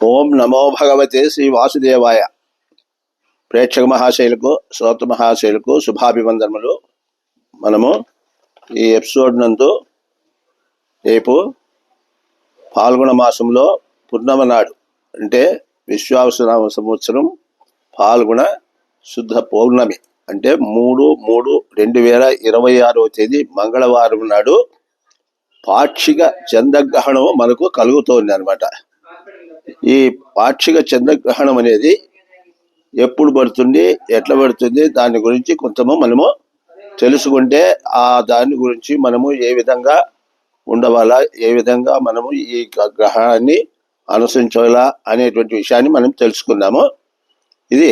ఓం నమో భగవతే శ్రీ వాసుదేవాయ. ప్రేక్షక మహాశైలకు, శ్రోత మహాశైలకు శుభాభివందనములు. మనము ఈ ఎపిసోడ్ నందు రేపు పాల్గొన మాసంలో పూర్ణమ నాడు, అంటే విశ్వావసునామ సంవత్సరం పాల్గొన శుద్ధ పౌర్ణమి, అంటే 3/3/2026 తేదీ మంగళవారం నాడు పాక్షిక చంద్రగ్రహణం మనకు కలుగుతోంది అనమాట. ఈ పాక్షిక చంద్రగ్రహణం అనేది ఎప్పుడు పడుతుంది, ఎట్లా పడుతుంది, దాని గురించి కొంచెము మనము తెలుసుకుంటే ఆ దాని గురించి మనము ఏ విధంగా ఉండవాలా, ఏ విధంగా మనము ఈ గ్రహణాన్ని అనుసరించాలా అనేటువంటి విషయాన్ని మనం తెలుసుకుందాము. ఇది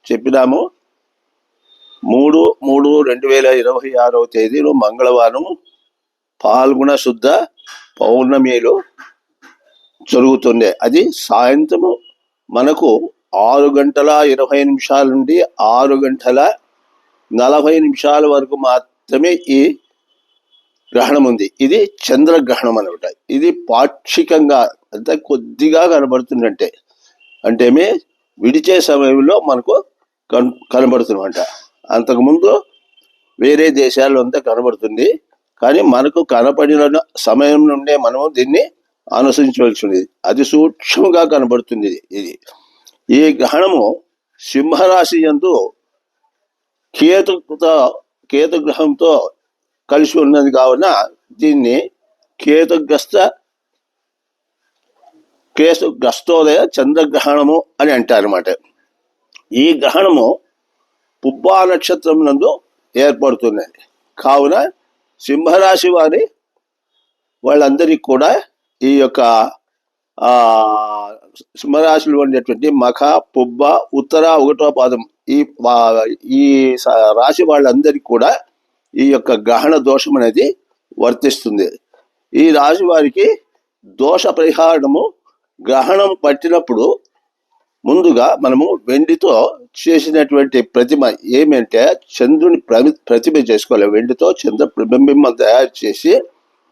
చెప్పినాము. 3/3/2026 తేదీలో మంగళవారం పాల్గొన శుద్ధ పౌర్ణమిలో జరుగుతుంది. అది సాయంత్రము మనకు 6:20 నుండి 6:40 వరకు మాత్రమే ఈ గ్రహణం ఉంది. ఇది చంద్రగ్రహణం అనమాట. ఇది పాక్షికంగా అంటే కొద్దిగా కనబడుతుందంటే, అంటే విడిచే సమయంలో మనకు కనబడుతుందంట. అంతకుముందు వేరే దేశాల్లో అంతా కనబడుతుంది, కానీ మనకు కనపడిన సమయం నుండే మనము దీన్ని అనుసరించవలసింది. అది సూక్ష్మంగా కనబడుతుంది. ఈ గ్రహణము సింహరాశి యందు కేతుగ్రహంతో కలిసి ఉన్నది కావున దీన్ని కేతుగ్రస్తోదయ చంద్రగ్రహణము అని అంటారన్నమాట. ఈ గ్రహణము పుబ్బా నక్షత్రం నందు ఏర్పడుతున్నది కావున సింహరాశి వాళ్ళందరికీ కూడా ఈ యొక్క సింహరాశిలో ఉండేటువంటి మఖ, పుబ్బ, ఉత్తర 1వ పాదం ఈ రాశి వాళ్ళందరికీ కూడా ఈ యొక్క గ్రహణ దోషం అనేది వర్తిస్తుంది. ఈ రాశి వారికి దోష పరిహారము, గ్రహణం పట్టినప్పుడు ముందుగా మనము వెండితో చేసినటువంటి ప్రతిమ ఏమంటే చంద్రుని ప్రతిమ చేసుకోవాలి. వెండితో చంద్ర ప్రతిబింబం తయారు చేసి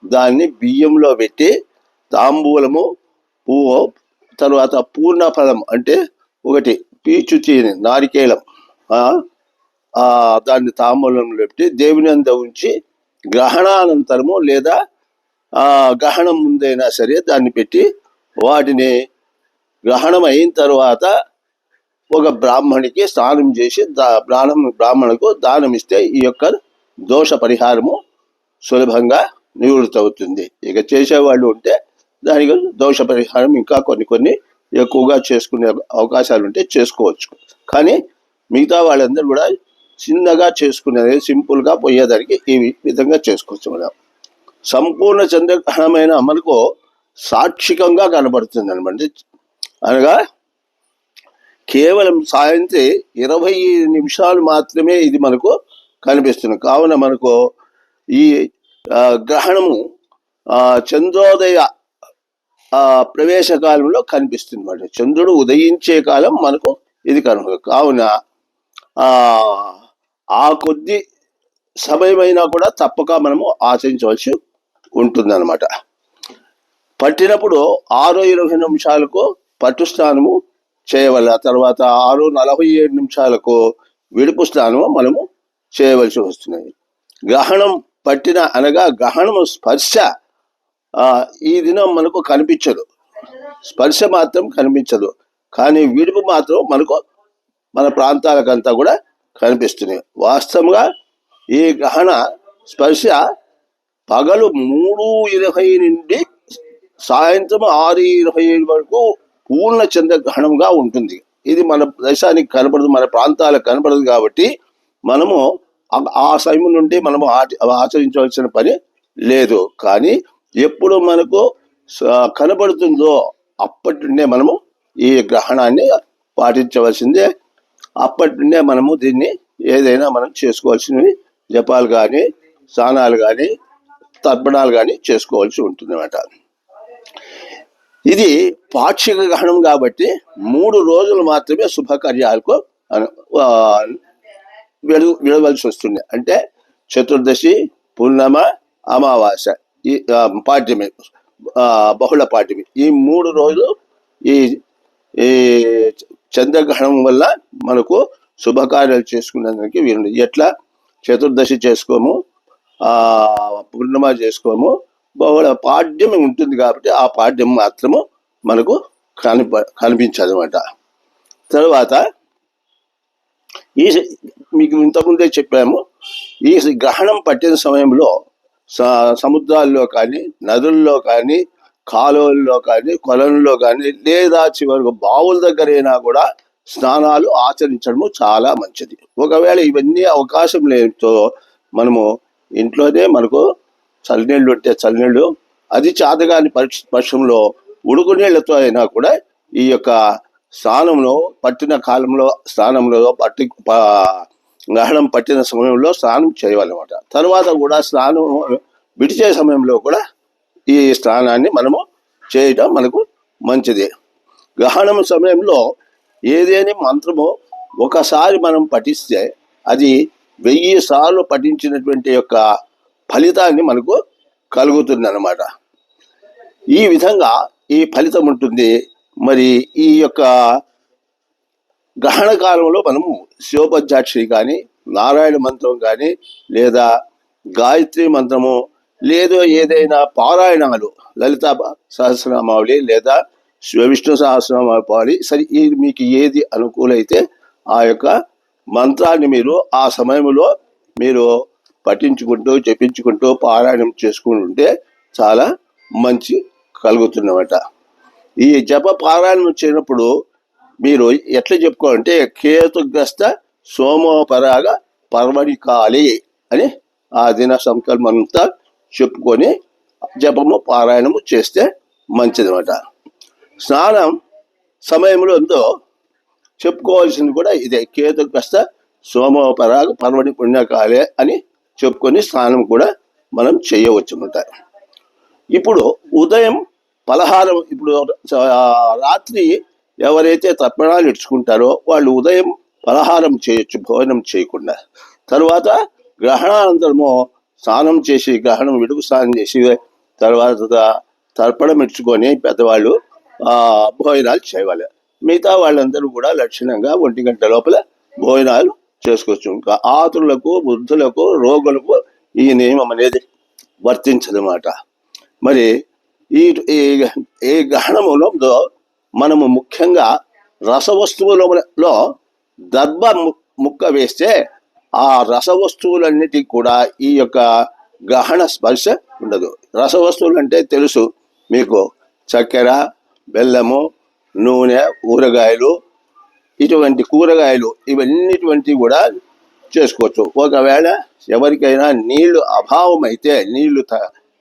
దాన్ని బియ్యంలో పెట్టి తాంబూలము, పువ్వు, తర్వాత పూర్ణ ఫలం అంటే ఒకటి పీచు చీని నారికేళం దాన్ని తాంబూలంలో పెట్టి దేవుని అంద ఉంచి గ్రహణానంతరము లేదా గ్రహణం ముందైనా సరే దాన్ని పెట్టి వాటిని గ్రహణం అయిన తర్వాత ఒక బ్రాహ్మణికి స్నానం చేసి బ్రాహ్మణుకు దానం ఇస్తే ఈ యొక్క దోష పరిహారము సులభంగా నివృత్తి అవుతుంది. ఇక చేసేవాళ్ళు ఉంటే దానికి దోష పరిహారం ఇంకా కొన్ని ఎక్కువగా చేసుకునే అవకాశాలు ఉంటే చేసుకోవచ్చు. కానీ మిగతా వాళ్ళందరూ కూడా చిన్నగా చేసుకునేది, సింపుల్గా పోయేదానికి ఈ విధంగా చేసుకోవచ్చు. మనం సంపూర్ణ చంద్రగ్రహణమైన మనకు సాక్షికంగా కనబడుతుంది అనమాట. అనగా కేవలం సాయంత్రం 20 నిమిషాలు మాత్రమే ఇది మనకు కనిపిస్తుంది. కావున మనకు ఈ గ్రహణము చంద్రోదయ ప్రవేశ కాలంలో కనిపిస్తుంది అన్నమాట. చంద్రుడు ఉదయించే కాలం మనకు ఇది కనుక కావున ఆ కొద్ది సమయమైనా కూడా తప్పక మనము ఆచరించవలసి ఉంటుంది అన్నమాట. పట్టినప్పుడు 6:20 పట్టు స్నానము చేయవల్ల, తర్వాత 6:47 విడుపు స్నానము మనము చేయవలసి వస్తున్నది. గ్రహణం పట్టిన అనగా గ్రహణము స్పర్శ ఈ దినం మనకు కనిపించదు, స్పర్శ మాత్రం కనిపించదు, కానీ విడుపు మాత్రం మనకు మన ప్రాంతాలకంతా కూడా కనిపిస్తుంది. వాస్తవంగా ఈ గ్రహణ స్పర్శ పగలు 3:20 నుండి సాయంత్రం 6:27 వరకు పూర్ణ చంద్రగ్రహణంగా ఉంటుంది. ఇది మన దేశానికి కనపడదు, మన ప్రాంతాలకు కనపడదు. కాబట్టి మనము ఆ సమయం నుండి మనము ఆచరించవలసిన పని లేదు. కానీ ఎప్పుడు మనకు కనబడుతుందో అప్పటి నుండే మనము ఈ గ్రహణాన్ని పాటించవలసిందే. అప్పటి నుండే మనము దీన్ని ఏదైనా మనం చేసుకోవాల్సినవి జపాలు కానీ, స్నానాలు కానీ, తర్పణాలు కానీ చేసుకోవాల్సి ఉంటుంది అన్నమాట. ఇది పాక్షిక గ్రహణం కాబట్టి 3 రోజులు మాత్రమే శుభకార్యాలకు విడవలసి వస్తుంది. అంటే చతుర్దశి, పూర్ణమ, అమావాస్య, ఈ పాడ్యమి, బహుళ పాడ్యమి, ఈ 3 రోజులు ఈ ఈ చంద్రగ్రహణం వల్ల మనకు శుభకార్యాలు చేసుకునేందుకు వీలు. ఎట్లా చతుర్దశి చేసుకోము, పూర్ణిమ చేసుకోము, బహుళ పాడ్యం ఉంటుంది కాబట్టి ఆ పాడ్యం మాత్రము మనకు కనిపించదు అనమాట. తర్వాత ఈ మీకు ఇంతకుముందే చెప్పాము, ఈ గ్రహణం పట్టిన సమయంలో సముద్రాల్లో కానీ, నదుల్లో కానీ, కాలువల్లో కానీ, కొలంలో కానీ, లేదా చివరికి బావుల దగ్గరైనా కూడా స్నానాలు ఆచరించడము చాలా మంచిది. ఒకవేళ ఇవన్నీ అవకాశం లేనితో మనము ఇంట్లోనే మనకు చల్లనీళ్ళు ఉంటే చల్లనీళ్ళు, అది చాతగాని పక్షంలో ఉడుకు నీళ్లతో అయినా కూడా ఈ యొక్క స్నానంలో పట్టిన కాలంలో స్నానంలో గ్రహణం పట్టిన సమయంలో స్నానం చేయాలన్నమాట. తర్వాత కూడా స్నానం విడిచే సమయంలో కూడా ఈ స్నానాన్ని మనము చేయటం మనకు మంచిది. గ్రహణం సమయంలో ఏదేని మంత్రము ఒకసారి మనం పఠిస్తే అది 1000 సార్లు పఠించినటువంటి యొక్క ఫలితాన్ని మనకు కలుగుతుంది అన్నమాట. ఈ విధంగా ఈ ఫలితం ఉంటుంది. మరి ఈ యొక్క గ్రహణ కాలంలో మనము శివపంచాక్షరి కానీ, నారాయణ మంత్రం కానీ, లేదా గాయత్రి మంత్రము, లేదా ఏదైనా పారాయణాలు, లలిత సహస్రనామావళి లేదా విష్ణు సహస్రనామావళి, సరి మీకు ఏది అనుకూలైతే ఆ యొక్క మంత్రాన్ని మీరు ఆ సమయంలో మీరు పఠించుకుంటూ జపించుకుంటూ పారాయణం చేసుకుంటుంటే చాలా మంచి కలుగుతున్నమాట. ఈ జప పారాయణం చేసినప్పుడు మీరు ఎట్లా చెప్పుకోవాలంటే కేతుగ్రస్త సోమోపరాగ పర్వణికాలి అని ఆ దిన సంకల్పంతా చెప్పుకొని జపము పారాయణము చేస్తే మంచిదన్నమాట. స్నానం సమయంలో ఎంతో చెప్పుకోవాల్సింది కూడా ఇదే, కేతుగ్రస్త సోమోపరాగ పర్వణి పుణ్యకాలే అని చెప్పుకొని స్నానం కూడా మనం చేయవచ్చు అన్నమాట. ఇప్పుడు ఉదయం పలహారం, ఇప్పుడు రాత్రి ఎవరైతే తర్పణాలు ఇడ్చుకుంటారో వాళ్ళు ఉదయం పలహారం చేయొచ్చు భోజనం చేయకుండా. తర్వాత గ్రహణానంతరము స్నానం చేసి గ్రహణం విడుగు స్నానం చేసి తర్వాత తర్పణం ఇడ్చుకొని పెద్దవాళ్ళు భోజనాలు చేయాలి. మిగతా వాళ్ళందరూ కూడా లక్షణంగా 1 గంట లోపల భోజనాలు చేసుకోవచ్చు. ఇంకా ఆతులకు, వృద్ధులకు, రోగులకు ఈ నియమం అనేది వర్తించదన్నమాట. మరి ఈ గ్రహణములో మనము ముఖ్యంగా రసవస్తువులలో దర్భ ముక్క వేస్తే ఆ రసవస్తువులన్నిటికీ కూడా ఈ యొక్క గ్రహణ స్పర్శ ఉండదు. రసవస్తువులు అంటే తెలుసు మీకు, చక్కెర, బెల్లము, నూనె, ఊరగాయలు, ఇటువంటి కూరగాయలు ఇవన్నిటువంటి కూడా చేసుకోవచ్చు. ఒకవేళ ఎవరికైనా నీళ్లు అభావం అయితే, నీళ్లు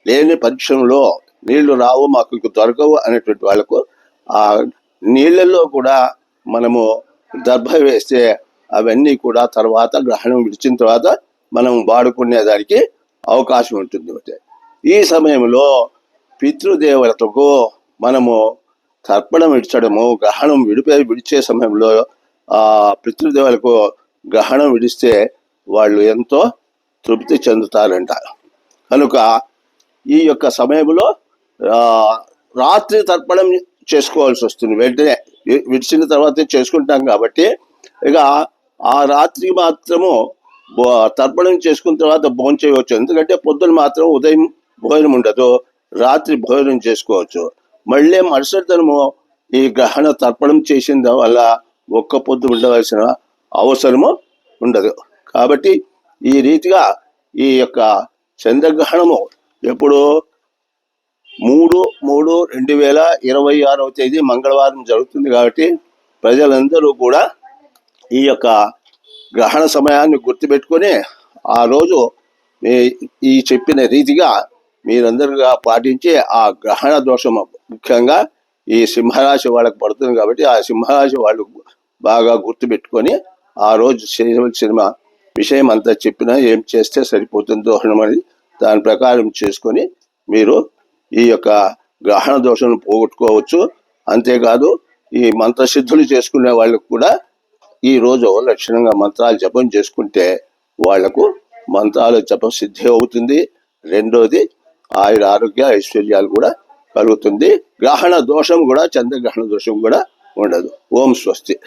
లేని పక్షంలో, నీళ్లు రావు మాకు దొరకవు అనేటువంటి వాళ్ళకు ఆ నీళ్లలో కూడా మనము దర్భ వేస్తే అవన్నీ కూడా తర్వాత గ్రహణం విడిచిన తర్వాత మనం వాడుకునేదానికి అవకాశం ఉంటుంది. ఈ సమయంలో పితృదేవతకు మనము తర్పణం విడిచడము, గ్రహణం విడిచే సమయంలో ఆ పితృదేవులకు గ్రహణం విడిస్తే వాళ్ళు ఎంతో తృప్తి చెందుతారంట. కనుక ఈ యొక్క సమయంలో రాత్రి తర్పణం చేసుకోవాల్సి వస్తుంది. వెంటనే విడిచిన తర్వాతే చేసుకుంటాం కాబట్టి ఇక ఆ రాత్రి మాత్రము తర్పణం చేసుకున్న తర్వాత భోజనం చేయవచ్చు. ఎందుకంటే పొద్దున మాత్రం ఉదయం భోజనం ఉండదు, రాత్రి భోజనం చేసుకోవచ్చు. మళ్ళీ మరుసటి దినము ఈ గ్రహణ తర్పణం చేసిన వల్ల ఒక్క పొద్దు ఉండవలసిన అవసరము ఉండదు. కాబట్టి ఈ రీతిగా ఈ యొక్క చంద్రగ్రహణము ఎప్పుడు 3/3/2026 తేదీ మంగళవారం జరుగుతుంది. కాబట్టి ప్రజలందరూ కూడా ఈ యొక్క గ్రహణ సమయాన్ని గుర్తుపెట్టుకొని ఆ రోజు ఈ చెప్పిన రీతిగా మీరందరుగా పాటించి ఆ గ్రహణ దోషం ముఖ్యంగా ఈ సింహరాశి వాళ్ళకు పడుతుంది కాబట్టి ఆ సింహరాశి వాళ్ళు బాగా గుర్తుపెట్టుకొని ఆ రోజు చేయవలసిన విషయం అంతా చెప్పినా ఏం చేస్తే సరిపోతుందో అని దాని ప్రకారం చేసుకొని మీరు ఈ యొక్క గ్రహణ దోషం పోగొట్టుకోవచ్చు. అంతేకాదు ఈ మంత్రసిద్ధులు చేసుకునే వాళ్ళకు కూడా ఈ రోజు లక్షణంగా మంత్రాలు జపం చేసుకుంటే వాళ్లకు మంత్రాల జపం సిద్ధి అవుతుంది. రెండోది ఆయుర ఆరోగ్య ఐశ్వర్యాలు కూడా కలుగుతుంది. గ్రహణ దోషం కూడా, చంద్రగ్రహణ దోషం కూడా ఉండదు. ఓం స్వస్తి.